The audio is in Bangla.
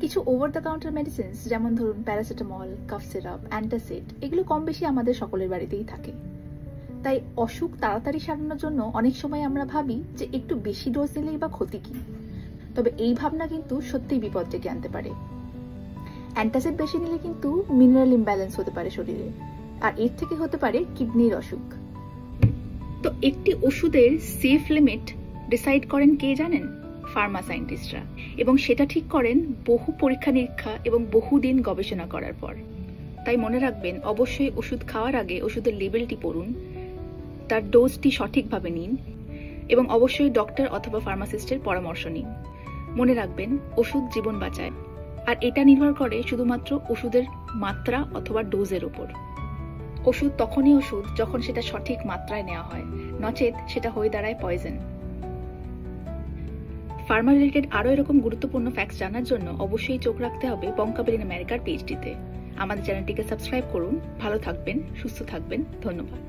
কিছু ওভার দ্য কাউন্টার মেডিসিনস যেমন ধরুন প্যারাসিটামল, কাফ সিরাপ, অ্যান্টাসিড এগুলো কম বেশি আমাদের সকলের বাড়িতেই থাকে। তাই অসুখ তাড়াতাড়ি সারানোর জন্য অনেক সময় আমরা ভাবি যে একটু বেশি ডোজ দিলেই বা ক্ষতি কি। তবে এই ভাবনা কিন্তু সত্যিই বিপদ ডেকে আনতে পারে। অ্যান্টাসিড বেশি নিলে কিন্তু মিনারেল ইমব্যালেন্স হতে পারে শরীরে, আর এর থেকে হতে পারে কিডনির অসুখ। তো একটি ওষুধের সেফ লিমিট ডিসাইড করেন কে জানেন? ফার্মা সায়েন্টিস্টরা, এবং সেটা ঠিক করেন বহু পরীক্ষা নিরীক্ষা এবং বহুদিন গবেষণা করার পর। তাই মনে রাখবেন, অবশ্যই ওষুধ খাওয়ার আগে ওষুধের লেবেলটি পড়ুন, তার ডোজটি সঠিকভাবে নিন এবং অবশ্যই ডক্টর অথবা ফার্মাসিস্টের পরামর্শ নিন। মনে রাখবেন, ওষুধ জীবন বাঁচায়, আর এটা নির্ভর করে শুধুমাত্র ওষুধের মাত্রা অথবা ডোজের উপর। ওষুধ তখনই ওষুধ যখন সেটা সঠিক মাত্রায় নেওয়া হয়, নচেত সেটা হয়ে দাঁড়ায় পয়জন। ফার্মা রিলেটেড আরও এরকম গুরুত্বপূর্ণ ফ্যাক্টস জানার জন্য অবশ্যই চোখ রাখতে হবে বঙ্কাবেল ইন আমেরিকার পেজটিতে। আমাদের চ্যানেলটিকে সাবস্ক্রাইব করুন। ভালো থাকবেন, সুস্থ থাকবেন। ধন্যবাদ।